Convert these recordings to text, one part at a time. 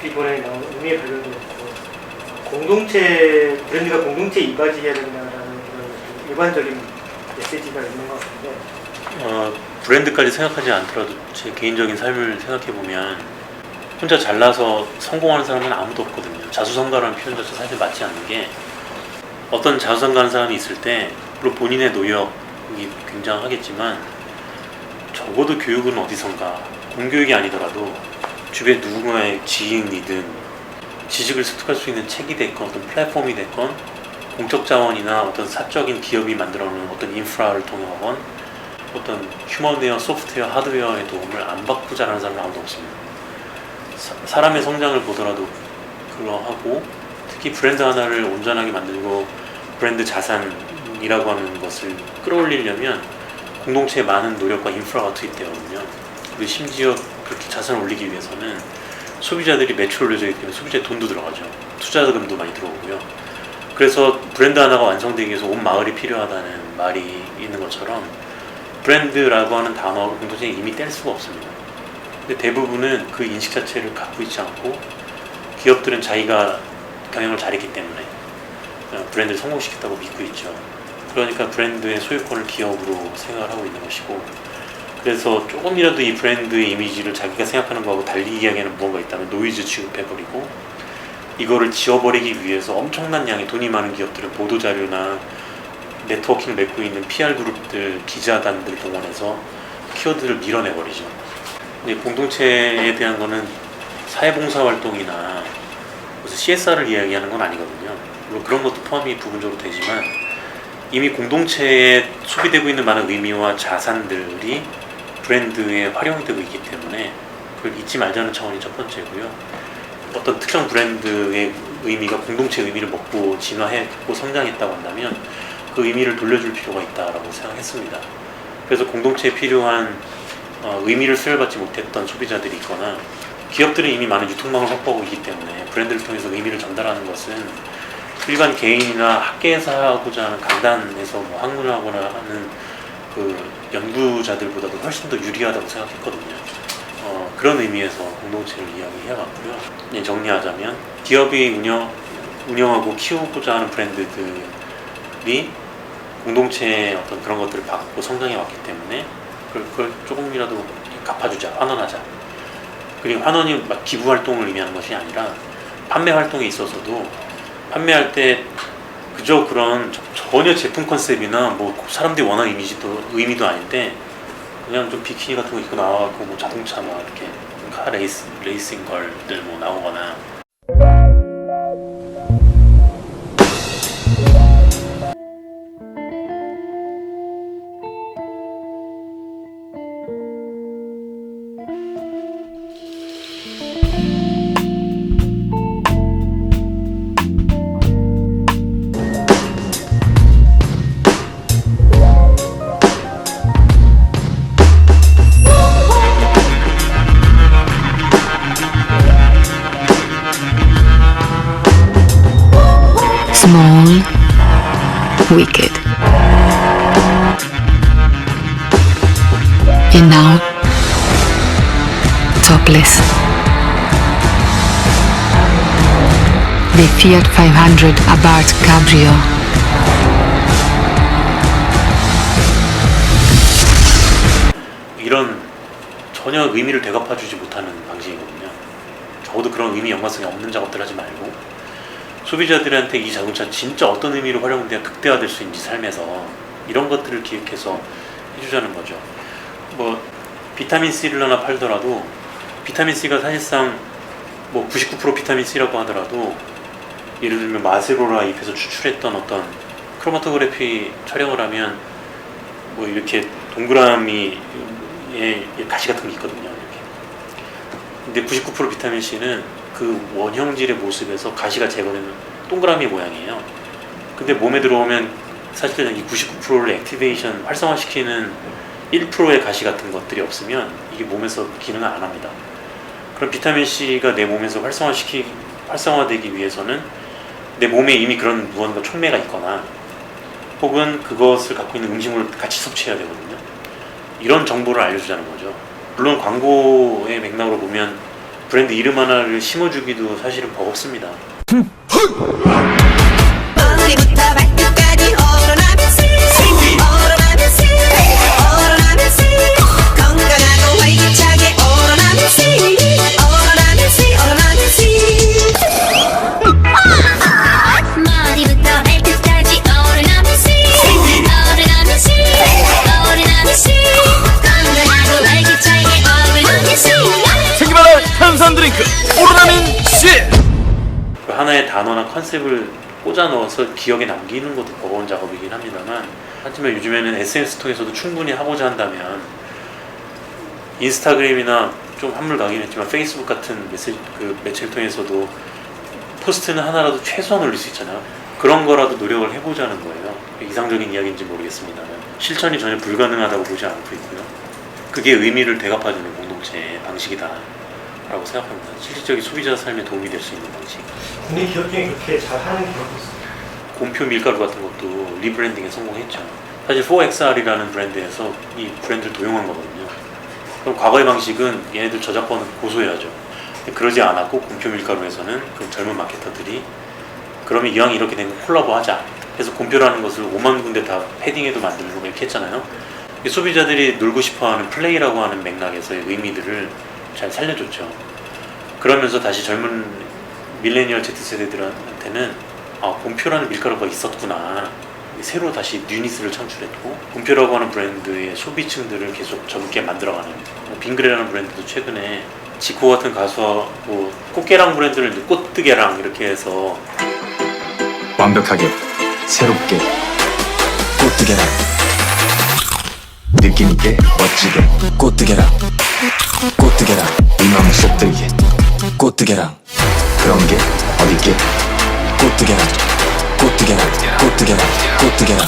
비번에 나온 의미의 발견도 있고 공동체 브랜드가 공동체 이바지해야 된다라는 그런 일반적인 메시지가 있는 것 같은데 브랜드까지 생각하지 않더라도 제 개인적인 삶을 생각해보면 혼자 잘나서 성공하는 사람은 아무도 없거든요. 자수성가라는 표현조차 사실 맞지 않는 게 어떤 자수성가하는 사람이 있을 때 물론 본인의 노력이 굉장하겠지만 적어도 교육은 어디선가 공교육이 아니더라도 주변 누군가의 지인이든 지식을 습득할 수 있는 책이 됐건 어떤 플랫폼이 됐건 공적 자원이나 어떤 사적인 기업이 만들어놓은 어떤 인프라를 통하건 어떤 휴먼웨어, 소프트웨어, 하드웨어의 도움을 안 받고 자라는 사람은 아무도 없습니다. 사람의 성장을 보더라도 그러하고 특히 브랜드 하나를 온전하게 만들고 브랜드 자산이라고 하는 것을 끌어올리려면 공동체에 많은 노력과 인프라가 투입되거든요. 그리고 심지어 그렇게 자산을 올리기 위해서는 소비자들이 매출 올려주기 때문에 소비자의 돈도 들어가죠. 투자금도 많이 들어오고요. 그래서 브랜드 하나가 완성되기 위해서 온 마을이 필요하다는 말이 있는 것처럼 브랜드라고 하는 단어를 공동체에 이미 뗄 수가 없습니다. 근데 대부분은 그 인식 자체를 갖고 있지 않고 기업들은 자기가 경영을 잘했기 때문에 브랜드를 성공시켰다고 믿고 있죠. 그러니까 브랜드의 소유권을 기업으로 생각을 하고 있는 것이고 그래서 조금이라도 이 브랜드의 이미지를 자기가 생각하는 거하고 달리 이야기하는 무언가 있다면 노이즈 취급해버리고 이거를 지워버리기 위해서 엄청난 양의 돈이 많은 기업들은 보도자료나 네트워킹을 맺고 있는 PR 그룹들, 기자단들 동원해서 키워드를 밀어내버리죠. 근데 공동체에 대한 거는 사회봉사활동이나 무슨 CSR을 이야기하는 건 아니거든요. 물론 그런 것도 포함이 부분적으로 되지만 이미 공동체에 소비되고 있는 많은 의미와 자산들이 브랜드에 활용이 되고 있기 때문에 그걸 잊지 말자는 차원이 첫 번째고요. 어떤 특정 브랜드의 의미가 공동체의 의미를 먹고 진화했고 성장했다고 한다면 그 의미를 돌려줄 필요가 있다고 생각했습니다. 그래서 공동체에 필요한 의미를 수혈받지 못했던 소비자들이 있거나 기업들은 이미 많은 유통망을 확보하고 있기 때문에 브랜드를 통해서 의미를 전달하는 것은 일반 개인이나 학계에서 하고자 하는 강단에서 학문을 하거나 하는 그 연구자들보다도 훨씬 더 유리하다고 생각했거든요. 그런 의미에서 공동체를 이야기해봤고요. 정리하자면 기업이 운영하고 키우고자 하는 브랜드들이 공동체의 어떤 그런 것들을 받고 성장해 왔기 때문에 그걸 조금이라도 갚아주자, 환원하자. 그리고 환원이 막 기부 활동을 의미하는 것이 아니라 판매 활동에 있어서도 판매할 때 그저 그런 전혀 제품 컨셉이나 뭐 사람들이 원하는 의미도 아닌데 그냥 좀 비키니 같은 거 입고 나와갖고 뭐 자동차 막 이렇게 카 레이싱 걸들 뭐 나오거나 Small, wicked. And now, topless. The Fiat 500 Abarth Cabrio. 이런 전혀 의미를 되갚아주지 못하는 방식이거든요. 적어도 그런 의미 연관성이 없는 작업들 하지 말고 소비자들한테 이 자동차 진짜 어떤 의미로 활용돼야 극대화될 수 있는지 삶에서 이런 것들을 기획해서 해주자는 거죠. 뭐 비타민C를 하나 팔더라도 비타민C가 사실상 뭐 99% 비타민C라고 하더라도 예를 들면 마세로라 잎에서 추출했던 어떤 크로마토그래피 촬영을 하면 뭐 이렇게 동그라미에 가시 같은 게 있거든요. 이렇게. 근데 99% 비타민C는 그 원형질의 모습에서 가시가 제거되는 동그라미 모양이에요. 근데 몸에 들어오면 사실은 이 99%를 액티베이션, 활성화시키는 1%의 가시 같은 것들이 없으면 이게 몸에서 기능을 안 합니다. 그럼 비타민C가 내 몸에서 활성화되기 위해서는 내 몸에 이미 그런 무언가 촉매가 있거나 혹은 그것을 갖고 있는 음식물을 같이 섭취해야 되거든요. 이런 정보를 알려주자는 거죠. 물론 광고의 맥락으로 보면 브랜드 이름 하나를 심어주기도 사실은 버겁습니다. 머리부터 발끝까지 오로나면서 오로나면서 오로나면서 건강하고 활기차게 오로나면서 오로나면서 오로나면서 머리부터 발끝까지 오로나면서 오로나면서 오로나면서 건강하고 활기차게 오로나면서 세기말할 탄산 드링크 오로나민 C. 그 하나의 단어나 컨셉을 꽂아 넣어서 기억에 남기는 것도 버거운 작업이긴 합니다만, 하지만 요즘에는 SNS 통해서도 충분히 하고자 한다면 인스타그램이나 좀 한물 가긴 했지만 페이스북 같은 매체를 통해서도 포스트는 하나라도 최소한 올릴 수 있잖아요. 그런 거라도 노력을 해보자는 거예요. 이상적인 이야기인지 모르겠습니다만 실천이 전혀 불가능하다고 보지 않고 있고요. 그게 의미를 되갚아주는 공동체 방식이다 라고 생각합니다. 실질적인 소비자 삶에 도움이 될 수 있는 방식. 국내 기업 중에 그렇게 잘하는 기업도 있어요. 곰표 밀가루 같은 것도 리브랜딩에 성공했죠. 사실 4XR이라는 브랜드에서 이 브랜드를 도용한 거거든요. 그럼 과거의 방식은 얘네들 저작권을 고소해야죠. 근데 그러지 않았고 곰표 밀가루에서는 그 젊은 마케터들이 그러면 이왕 이렇게 된 거 콜라보 하자. 그래서 곰표라는 것을 5만 군데 다 패딩에도 만들고 이렇게 했잖아요. 소비자들이 놀고 싶어하는 플레이라고 하는 맥락에서의 의미들을 잘 살려줬죠. 그러면서 다시 젊은 밀레니얼 Z세대들한테는 곰표라는 밀가루가 있었구나. 새로 다시 뉴니스를 창출했고, 곰표라고 하는 브랜드의 소비층들을 계속 젊게 만들어가는, 빙그레라는 브랜드도 최근에 지코 같은 가수하고 꽃게랑 브랜드를 이제 꽃뜨게랑 이렇게 해서 완벽하게 새롭게 꽃뜨개랑 느낌있게 멋지게 꽃뜨개랑 꽃뜨개랑 이 마음을 쏙 들게 꽃뜨개랑 그런 게 어딨게 꽃뜨개랑 꽃뜨개랑 꽃뜨개랑 꽃뜨개랑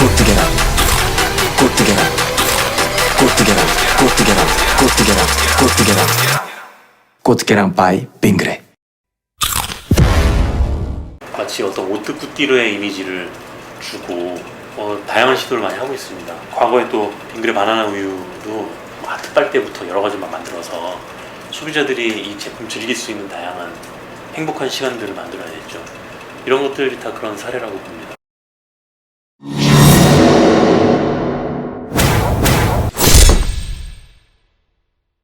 꽃뜨개랑 꽃뜨개랑 꽃뜨개랑 꽃뜨개랑 꽃뜨개랑 꽃뜨개랑 꽃뜨개랑 바이 빙그레. 마치 어떤 오뜨꾸띠르의 이미지를 주고 다양한 시도를 많이 하고 있습니다. 과거에 또 빙그레 바나나 우유도 하트 빨대부터 여러 가지만 만들어서 소비자들이 이 제품 즐길 수 있는 다양한 행복한 시간들을 만들어냈죠. 이런 것들이 다 그런 사례라고 봅니다.